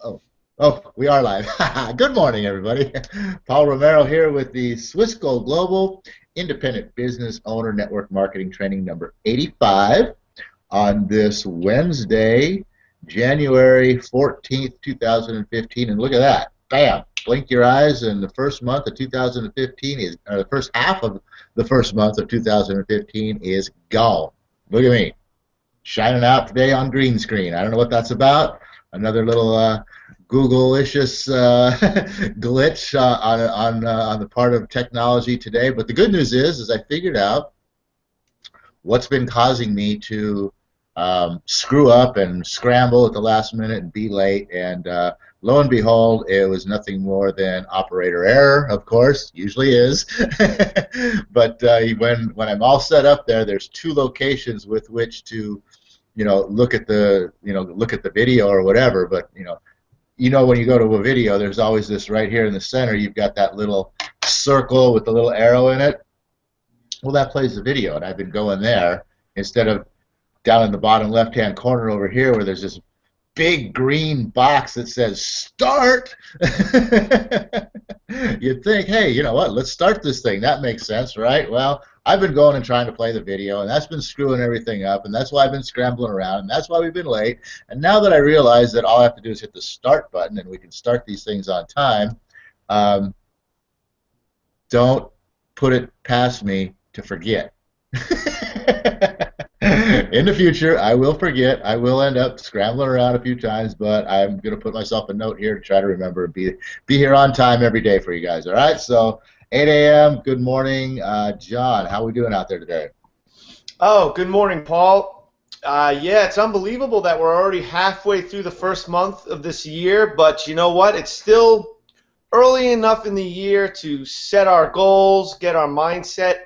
Oh, oh, we are live. Good morning, everybody. Paul Romero here with the Swiss Gold Global Independent Business Owner Network Marketing Training number 85 on this Wednesday, January 14th, 2015. And look at that. Bam. Blink your eyes, and the first month of 2015 is, or the first half of the first month of 2015 is gone. Look at me, shining out today on green screen. I don't know what that's about. Another little Google-licious glitch on the part of technology today. But the good news is I figured out what's been causing me to screw up and scramble at the last minute and be late. And lo and behold, it was nothing more than operator error, of course, usually is. But when I'm all set up there, there's two locations with which to look at the video or whatever. But when you go to a video, there's always this right here in the center. You've got that little circle with the little arrow in it. Well, that plays the video, and I've been going there instead of down in the bottom left-hand corner over here where there's this big green box that says start. You'd think, hey, you know what, let's start this thing. That makes sense, right? Well, I've been going and trying to play the video, and that's been screwing everything up, and that's why I've been scrambling around, and that's why we've been late. And now that I realize that all I have to do is hit the start button and we can start these things on time, don't put it past me to forget. In the future, I will forget. I will end up scrambling around a few times, but I'm going to put myself a note here to try to remember and be here on time every day for you guys. All right? So 8 a.m., good morning. John, how are we doing out there today? Oh, good morning, Paul. Yeah, it's unbelievable that we're already halfway through the first month of this year, but you know what? It's still early enough in the year to set our goals, get our mindset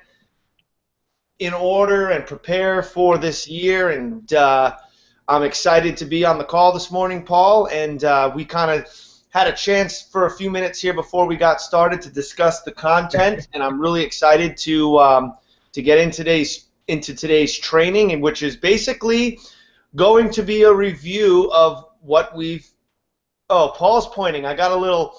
in order, and prepare for this year. And I'm excited to be on the call this morning, Paul, and we kind of had a chance for a few minutes here before we got started to discuss the content, and I'm really excited to get into today's training, and which is basically going to be a review of what we've. Oh, Paul's pointing. I got a little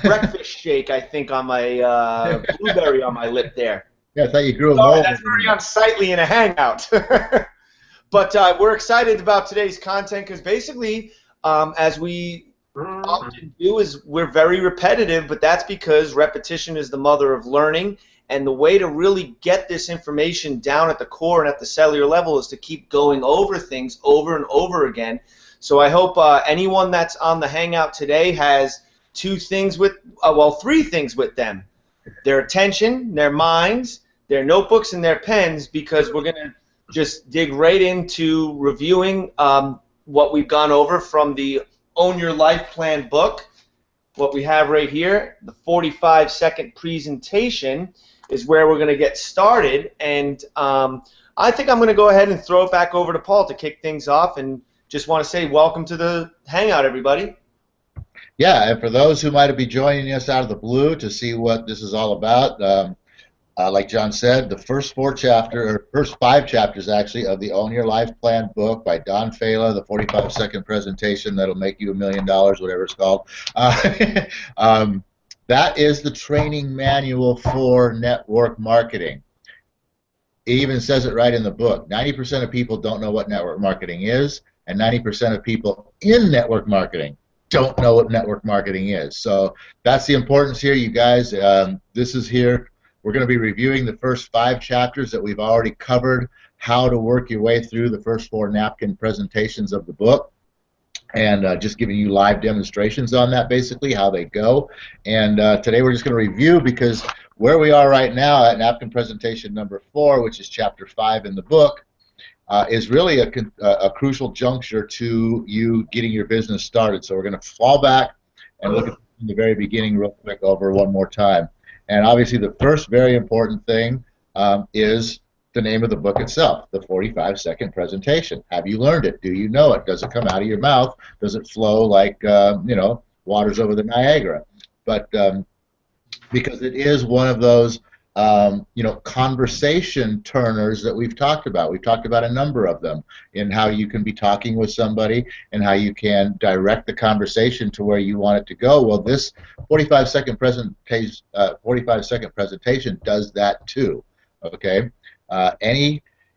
breakfast shake, I think, on my blueberry on my lip there. Yeah, I thought you grew a mole. That's very unsightly in a hangout. But we're excited about today's content because basically, as we often do, is we're very repetitive, but that's because repetition is the mother of learning. And the way to really get this information down at the core and at the cellular level is to keep going over things over and over again. So I hope anyone that's on the hangout today has three things with them: their attention, their minds, their notebooks, and their pens, because we're going to just dig right into reviewing what we've gone over from the Own Your Life Plan book. What we have right here, the 45-second presentation, is where we're going to get started. And I think I'm going to go ahead and throw it back over to Paul to kick things off, and just want to say welcome to the hangout, everybody. Yeah, and for those who might be joining us out of the blue to see what this is all about, like John said, the first first 5 chapters actually of the Own Your Life Plan book by Don Fela, the 45-second presentation that'll make you $1 million, whatever it's called. That is the training manual for network marketing. It even says it right in the book. 90% of people don't know what network marketing is, and 90% of people in network marketing don't know what network marketing is. So that's the importance here, you guys. This is here. We're going to be reviewing the first 5 chapters that we've already covered, how to work your way through the first 4 napkin presentations of the book, and just giving you live demonstrations on that, basically, how they go. And today we're just going to review, because where we are right now at napkin presentation number 4, which is chapter 5 in the book, is really a crucial juncture to you getting your business started. So we're going to fall back and look at the very beginning real quick over one more time. And obviously the first very important thing is the name of the book itself, the 45-second presentation. Have you learned it? Do you know it? Does it come out of your mouth? Does it flow like, waters over the Niagara? But because it is one of those conversation turners that we've talked about. We've talked about a number of them in how you can be talking with somebody and how you can direct the conversation to where you want it to go. Well, this 45-second presentation does that too. Okay,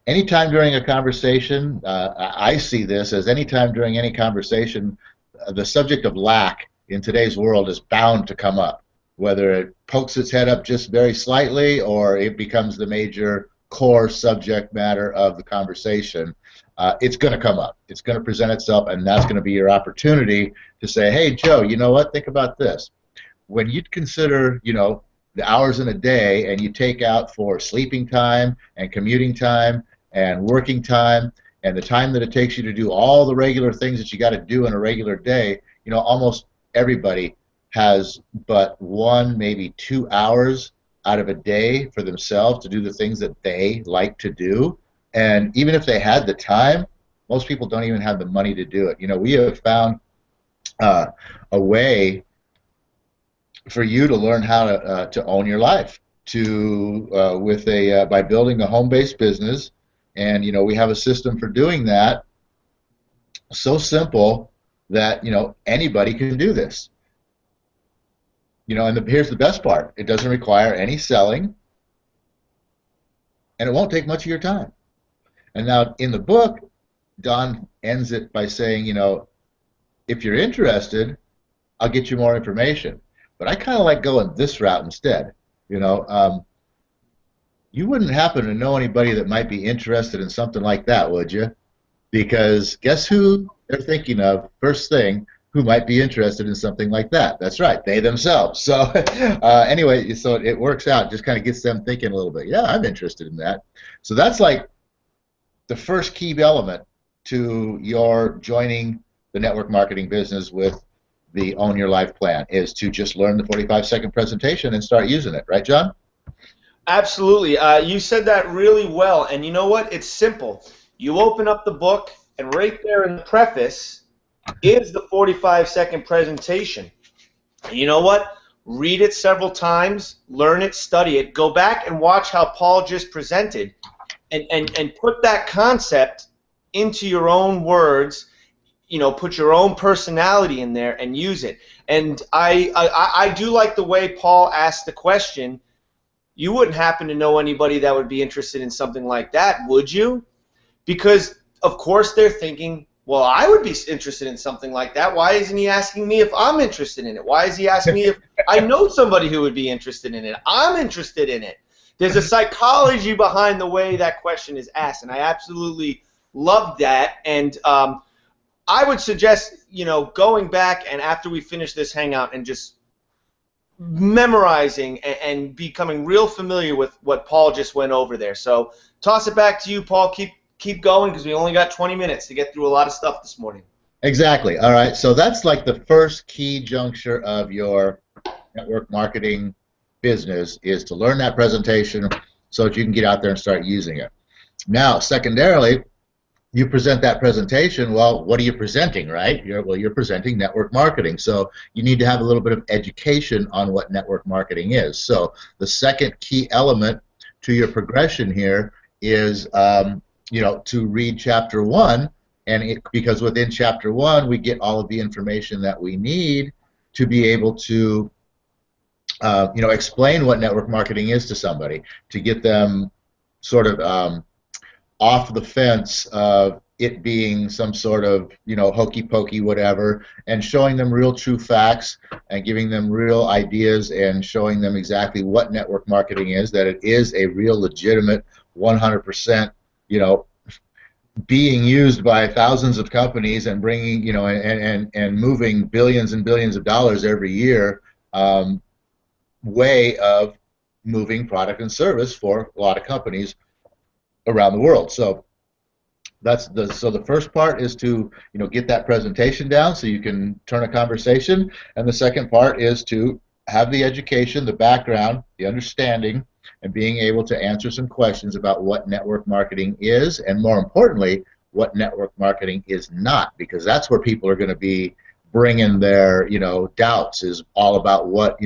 anytime during a conversation, I see this as anytime during any conversation, the subject of lack in today's world is bound to come up, whether it pokes its head up just very slightly or it becomes the major core subject matter of the conversation. It's going to come up. It's going to present itself, and that's going to be your opportunity to say, hey, Joe, you know what? Think about this. When you consider, the hours in a day and you take out for sleeping time and commuting time and working time and the time that it takes you to do all the regular things that you got to do in a regular day, almost everybody has but 1, maybe 2 hours out of a day for themselves to do the things that they like to do. And even if they had the time, most people don't even have the money to do it. We have found a way for you to learn how to own your life by building a home-based business. And we have a system for doing that, so simple that anybody can do this. And here's the best part: it doesn't require any selling, and it won't take much of your time. And now in the book, Don ends it by saying, if you're interested, I'll get you more information. But I kind of like going this route instead. You wouldn't happen to know anybody that might be interested in something like that, would you? Because guess who they're thinking of first thing who might be interested in something like that? That's right, they themselves. So anyway, so it works out, just kind of gets them thinking a little bit. Yeah, I'm interested in that. So that's like the first key element to your joining the network marketing business with the Own Your Life plan, is to just learn the 45-second presentation and start using it. Right, John? Absolutely. You said that really well. And you know what? It's simple. You open up the book, and right there in the preface is the 45-second presentation. And you know what? Read it several times, learn it, study it, go back and watch how Paul just presented, and put that concept into your own words. Put your own personality in there and use it. And I do like the way Paul asked the question. You wouldn't happen to know anybody that would be interested in something like that, would you? Because, of course, they're thinking, well, I would be interested in something like that. Why isn't he asking me if I'm interested in it? Why is he asking me if I know somebody who would be interested in it? I'm interested in it. There's a psychology behind the way that question is asked, and I absolutely love that. And I would suggest, going back and after we finish this hangout and just memorizing and becoming real familiar with what Paul just went over there. So toss it back to you, Paul. Keep going, because we only got 20 minutes to get through a lot of stuff this morning. Exactly. All right. So that's like the first key juncture of your network marketing business, is to learn that presentation so that you can get out there and start using it. Now, secondarily, you present that presentation. Well, what are you presenting, right? You're presenting network marketing. So you need to have a little bit of education on what network marketing is. So the second key element to your progression here is, to read chapter 1, because within chapter 1 we get all of the information that we need to be able to, explain what network marketing is to somebody, to get them sort of off the fence of it being some sort of, hokey pokey whatever, and showing them real true facts and giving them real ideas and showing them exactly what network marketing is, that it is a real legitimate 100%, being used by thousands of companies and bringing, and moving billions and billions of dollars every year, way of moving product and service for a lot of companies around the world. So the first part is to get that presentation down so you can turn a conversation, and the second part is to have the education, the background, the understanding, and being able to answer some questions about what network marketing is, and more importantly, what network marketing is not, because that's where people are going to be bringing their doubts, is all about what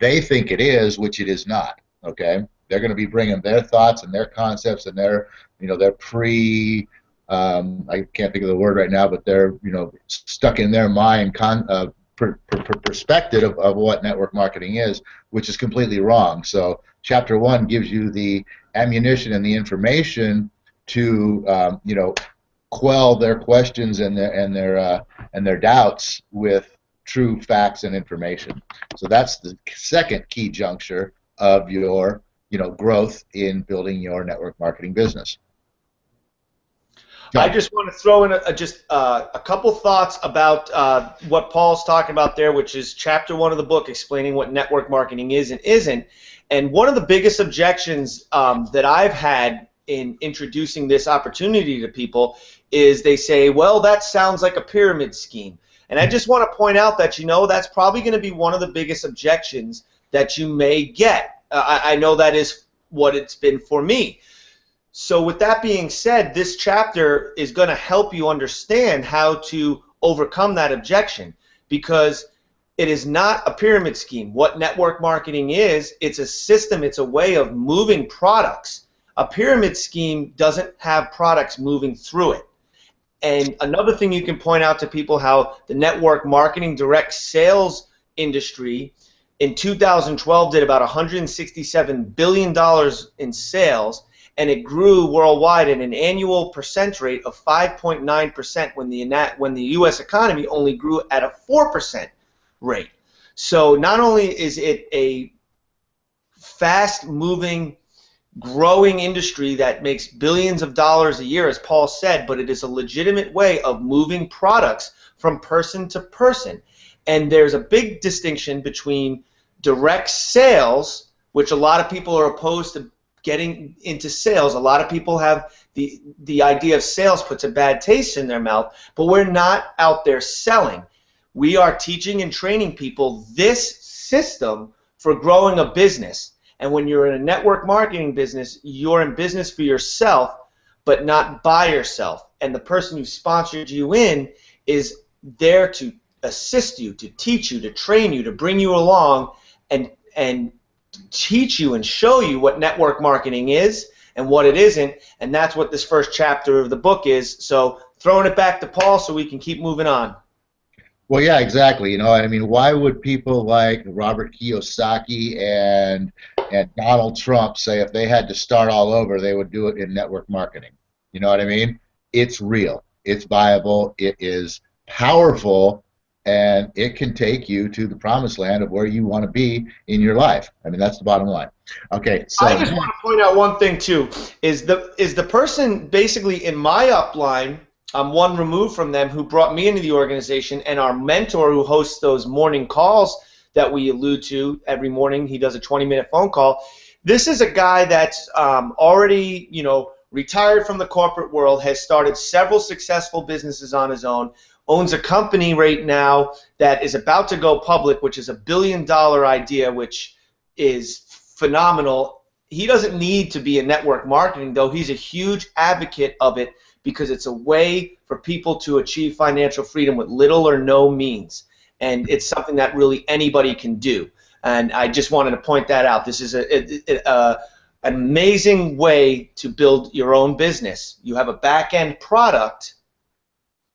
they think it is, which it is not. Okay, they're going to be bringing their thoughts and their concepts and their, their I can't think of the word right now, but they're, stuck in their mind perspective of what network marketing is, which is completely wrong. So chapter one gives you the ammunition and the information to, quell their questions and their doubts with true facts and information. So that's the second key juncture of your growth in building your network marketing business. I just want to throw in a couple thoughts about what Paul's talking about there, which is chapter 1 of the book, explaining what network marketing is and isn't. And one of the biggest objections that I've had in introducing this opportunity to people is they say, well, that sounds like a pyramid scheme. And I just want to point out that, that's probably going to be one of the biggest objections that you may get. I know that is what it's been for me. So with that being said, this chapter is going to help you understand how to overcome that objection, because it is not a pyramid scheme. What network marketing is, it's a system, it's a way of moving products. A pyramid scheme doesn't have products moving through it. And another thing you can point out to people, how the network marketing direct sales industry in 2012 did about $167 billion in sales, and it grew worldwide at an annual percent rate of 5.9% when the U.S. economy only grew at a 4% rate. So not only is it a fast-moving, growing industry that makes billions of dollars a year, as Paul said, but it is a legitimate way of moving products from person to person. And there's a big distinction between direct sales, which a lot of people are opposed to getting into sales. A lot of people have the idea of sales puts a bad taste in their mouth, but we're not out there selling. We are teaching and training people this system for growing a business. And when you're in a network marketing business, you're in business for yourself, but not by yourself. And the person who sponsored you in is there to assist you, to teach you, to train you, to bring you along and teach you and show you what network marketing is and what it isn't. And that's what this first chapter of the book is. So throwing it back to Paul so we can keep moving on. Well, yeah, exactly. I mean, why would people like Robert Kiyosaki and Donald Trump say if they had to start all over, they would do it in network marketing? You know what I mean? It's real. It's viable. It is powerful, and it can take you to the promised land of where you want to be in your life. I mean, that's the bottom line. Okay, so I just want to point out one thing too. Is the person basically in my upline? I'm one removed from them, who brought me into the organization, and our mentor who hosts those morning calls that we allude to every morning. He does a 20-minute phone call. This is a guy that's already, retired from the corporate world, has started several successful businesses on his own, owns a company right now that is about to go public, which is $1 billion idea, which is phenomenal. He doesn't need to be in network marketing, though. He's a huge advocate of it, because it's a way for people to achieve financial freedom with little or no means. And it's something that really anybody can do. And I just wanted to point that out. This is an amazing way to build your own business. You have a back-end product,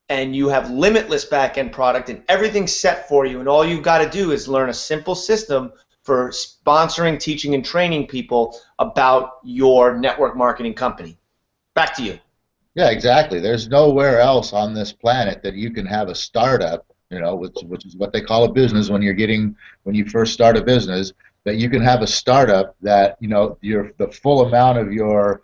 and you have limitless back-end product, and everything's set for you. And all you've got to do is learn a simple system for sponsoring, teaching, and training people about your network marketing company. Back to you. Yeah, exactly. There's nowhere else on this planet that you can have a startup, which is what they call a business when you first start a business, that you can have a startup that, the full amount of your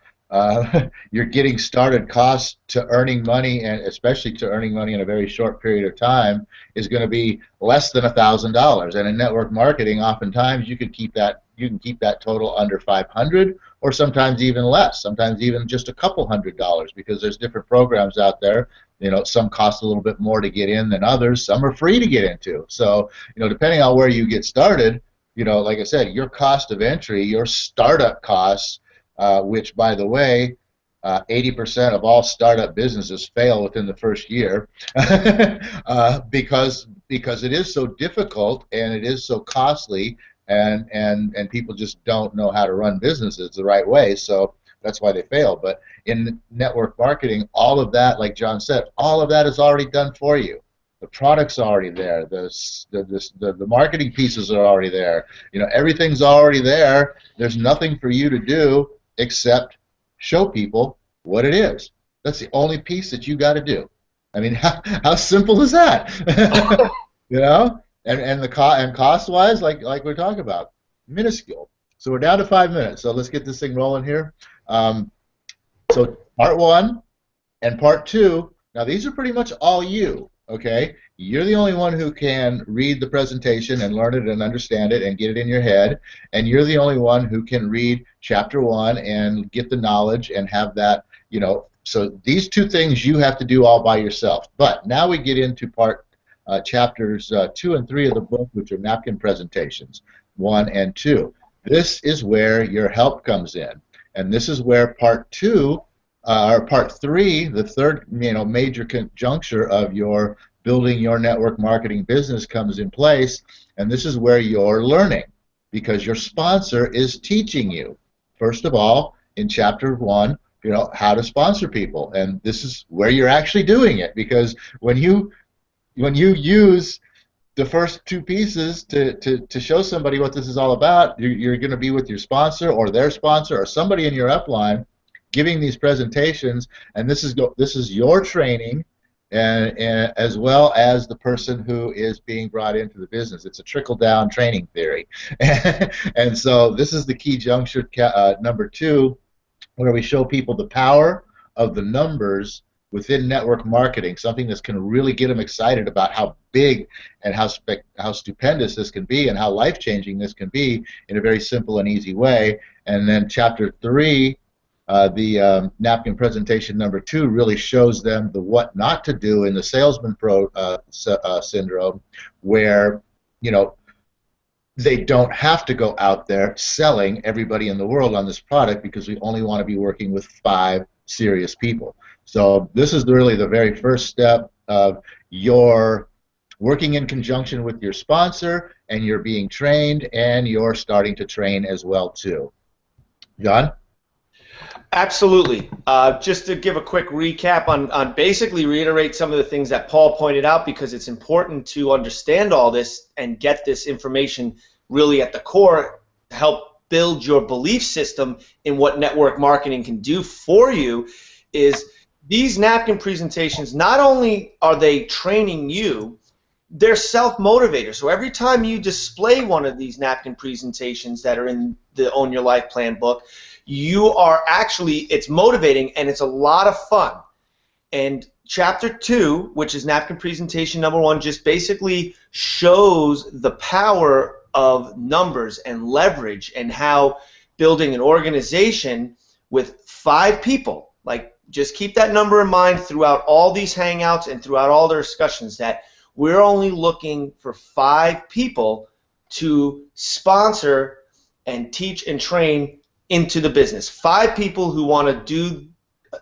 getting started costs to earning money, and especially to earning money in a very short period of time, is going to be less than $1,000. And in network marketing, oftentimes you can keep that total under 500, or sometimes even less, sometimes even just a couple $100, because there's different programs out there. Some cost a little bit more to get in than others. Some are free to get into. So, depending on where you get started, like I said, your cost of entry, your startup costs, which, by the way, 80% of all startup businesses fail within the first year, because it is so difficult and it is so costly, and people just don't know how to run businesses the right way, so that's why they fail. But in network marketing, all of that, like John said, all of that is already done for you. The product's already there. The marketing pieces are already there. You know, everything's already there. There's nothing for you to do except show people what it is. That's the only piece that you got to do. I mean, how simple is that? You know, and cost wise, like we're talking about, minuscule. So we're down to 5 minutes. So let's get this thing rolling here. So part one and part two. Now these are pretty much all you. Okay, you're the only one who can read the presentation and learn it and understand it and get it in your head, and you're the only one who can read chapter one and get the knowledge and have that, you know. So these two things you have to do all by yourself. But now we get into chapters 2 and 3 of the book, which are napkin presentations 1 and 2. This is where your help comes in, and this is where part 2 or part 3, the third, you know, major conjuncture of your building your network marketing business comes in place, and this is where you're learning, because your sponsor is teaching you. First of all, in chapter 1, you know, how to sponsor people, and this is where you're actually doing it, because when you use the first two pieces to show somebody what this is all about, you're going to be with your sponsor or their sponsor or somebody in your upline giving these presentations, and this is your training, and as well as the person who is being brought into the business. It's a trickle-down training theory. And so this is the key juncture, number 2, where we show people the power of the numbers within network marketing, something that's going to really get them excited about how big and how stupendous this can be and how life-changing this can be in a very simple and easy way. And then chapter 3, the napkin presentation number 2, really shows them the what not to do in the salesman syndrome, where, you know, they don't have to go out there selling everybody in the world on this product, because we only want to be working with 5 serious people. So this is really the very first step of your working in conjunction with your sponsor, and you're being trained, and you're starting to train as well too. John? Absolutely. Just to give a quick recap on basically reiterate some of the things that Paul pointed out, because it's important to understand all this and get this information really at the core to help build your belief system in what network marketing can do for you. Is these napkin presentations, not only are they training you, they're self-motivators. So every time you display one of these napkin presentations that are in the Own Your Life Plan book, you are actually, it's motivating and it's a lot of fun. And chapter 2, which is napkin presentation number 1, just basically shows the power of numbers and leverage, and how building an organization with 5 people, like, just keep that number in mind throughout all these hangouts and throughout all the discussions, that we're only looking for 5 people to sponsor and teach and train into the business. 5 people who want to do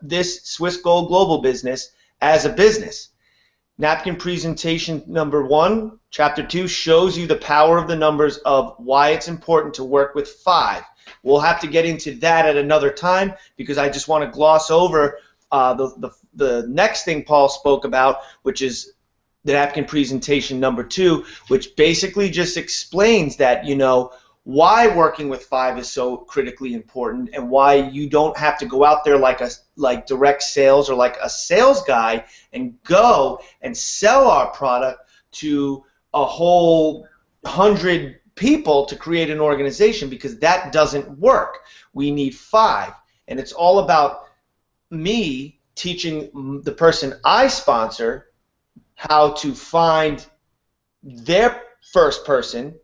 this Swiss Gold Global business as a business. Napkin presentation number 1, chapter 2, shows you the power of the numbers of why it's important to work with 5. We'll have to get into that at another time, because I just want to gloss over the next thing Paul spoke about, which is the napkin presentation number 2, which basically just explains that, you know, why working with 5 is so critically important, and why you don't have to go out there like direct sales or like a sales guy and go and sell our product to a whole 100 people to create an organization, because that doesn't work. We need 5, and it's all about me teaching the person I sponsor how to find their first person,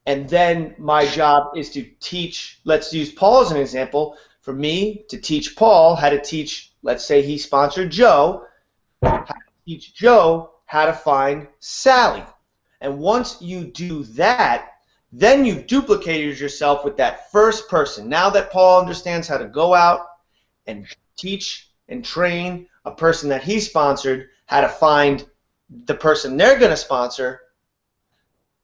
and then my job is to teach, let's use Paul as an example, for me to teach Paul how to teach, let's say he sponsored Joe, how to teach Joe how to find Sally. And once you do that, then you've duplicated yourself with that first person. Now that Paul understands how to go out and teach and train a person that he sponsored how to find the person they're going to sponsor,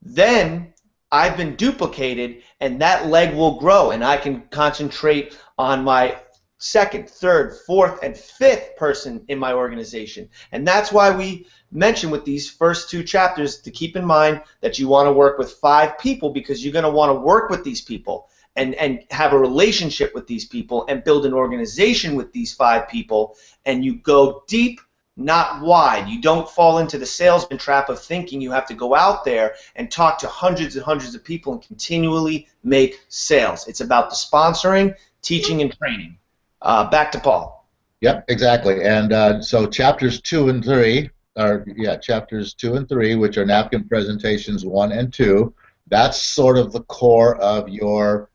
then I've been duplicated, and that leg will grow, and I can concentrate on my second, third, fourth, and fifth person in my organization. And that's why we mention with these first 2 chapters to keep in mind that you want to work with 5 people, because you're going to want to work with these people and have a relationship with these people and build an organization with these 5 people, and you go deep, not wide. You don't fall into the salesman trap of thinking you have to go out there and talk to hundreds and hundreds of people and continually make sales. It's about the sponsoring, teaching, and training. Back to Paul. Yep, exactly. And so chapters 2 and 3 are, chapters 2 and 3, which are napkin presentations 1 and 2. That's sort of the core of your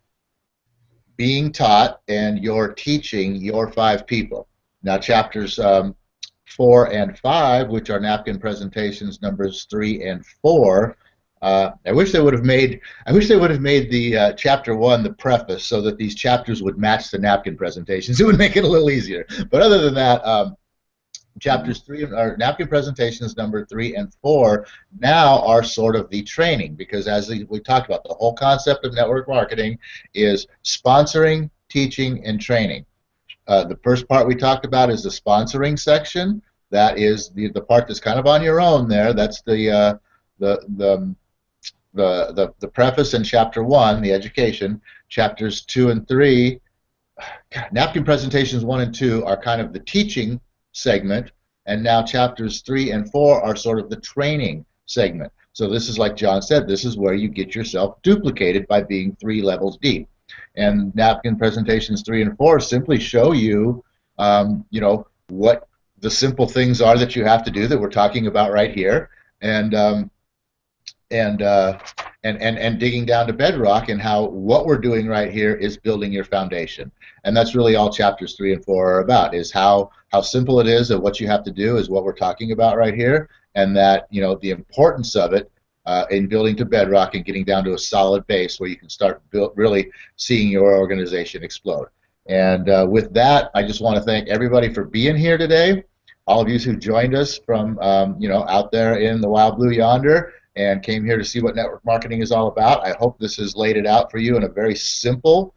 being taught and your teaching your 5 people. Now chapters 4 and 5, which are napkin presentations numbers 3 and 4. I wish they would have made the chapter 1 the preface so that these chapters would match the napkin presentations. It would make it a little easier. But other than that, chapters 3 or napkin presentations number 3 and 4 now are sort of the training, because as we talked about, the whole concept of network marketing is sponsoring, teaching, and training. The first part we talked about is the sponsoring section. That is the part that's kind of on your own there. That's the preface in chapter 1, the education. Chapters 2 and 3, napkin presentations 1 and 2 are kind of the teaching segment, and now chapters 3 and 4 are sort of the training segment. So this is, like John said, this is where you get yourself duplicated by being 3 levels deep. And napkin presentations 3 and 4 simply show you, you know, what the simple things are that you have to do that we're talking about right here, and digging down to bedrock, and how what we're doing right here is building your foundation. And that's really all chapters 3 and 4 are about, is how simple it is, that what you have to do is what we're talking about right here, and that, you know, the importance of it in building to bedrock and getting down to a solid base where you can start really seeing your organization explode. And with that, I just want to thank everybody for being here today. All of you who joined us from you know, out there in the wild blue yonder, and came here to see what network marketing is all about. I hope this has laid it out for you in a very simple,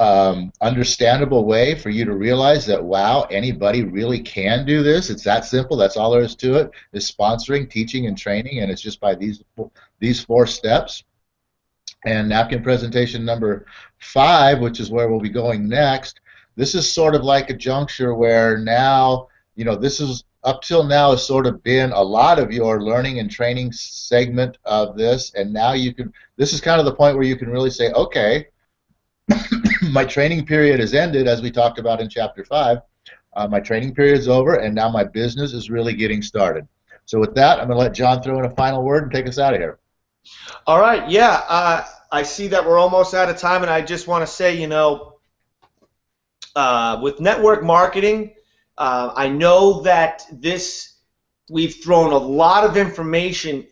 understandable way for you to realize that, wow, anybody really can do this. It's that simple. That's all there is to it, is sponsoring, teaching, and training, and it's just by these 4 steps. And napkin presentation number 5, which is where we'll be going next, this is sort of like a juncture where now, you know, this is, up till now, has sort of been a lot of your learning and training segment of this, and now you can, this is kind of the point where you can really say, okay, my training period has ended, as we talked about in chapter 5. My training period is over, and now my business is really getting started. So with that, I'm going to let John throw in a final word and take us out of here. All right, yeah, I see that we're almost out of time, and I just want to say, you know, with network marketing, I know that we've thrown a lot of information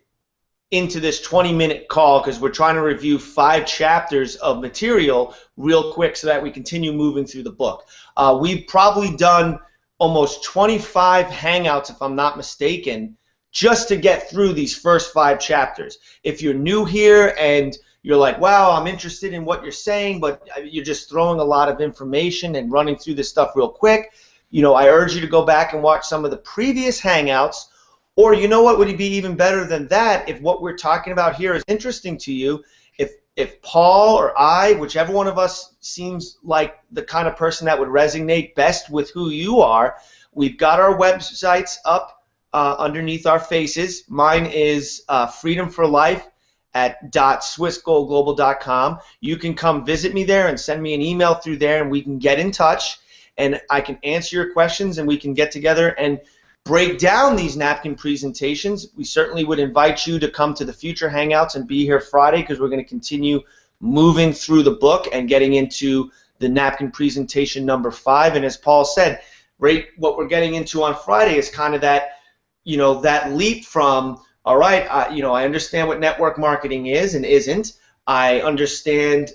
into this 20-minute call, because we're trying to review 5 chapters of material real quick so that we continue moving through the book. We've probably done almost 25 hangouts, if I'm not mistaken, just to get through these first 5 chapters. If you're new here and you're like, wow, I'm interested in what you're saying, but you're just throwing a lot of information and running through this stuff real quick, you know, I urge you to go back and watch some of the previous hangouts. Or, you know what would be even better than that, if what we're talking about here is interesting to you, if Paul or I, whichever one of us seems like the kind of person that would resonate best with who you are, we've got our websites up underneath our faces. Mine is Freedom for Life at .swissgoalglobal.com. You can come visit me there and send me an email through there, and we can get in touch, and I can answer your questions, and we can get together and break down these napkin presentations. We certainly would invite you to come to the future hangouts and be here Friday, because we're going to continue moving through the book and getting into the napkin presentation number 5. And as Paul said, right, what we're getting into on Friday is kind of that, you know, that leap from, all right, you know, I understand what network marketing is and isn't. I understand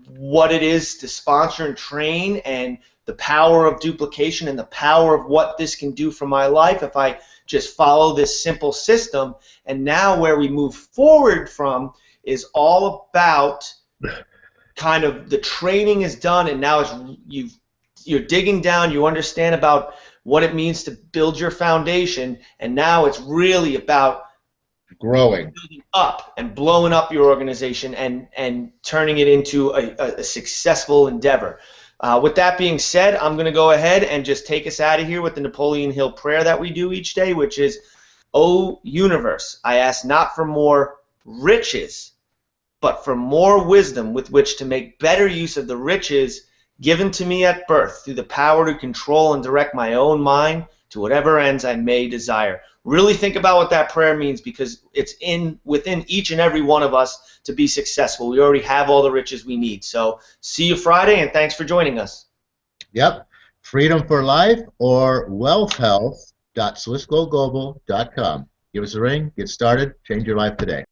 what it is to sponsor and train, and the power of duplication, and the power of what this can do for my life if I just follow this simple system. And now where we move forward from is all about kind of the training is done, and now you're digging down, you understand about what it means to build your foundation, and now it's really about growing up and blowing up your organization and turning it into a successful endeavor. With that being said, I'm going to go ahead and just take us out of here with the Napoleon Hill prayer that we do each day, which is, O universe, I ask not for more riches, but for more wisdom with which to make better use of the riches given to me at birth through the power to control and direct my own mind to whatever ends I may desire. Really think about what that prayer means, because it's within each and every one of us to be successful. We already have all the riches we need. So see you Friday, and thanks for joining us. Yep. Freedom for Life or wealthhealth.swissquoteglobal.com. Give us a ring, get started, change your life today.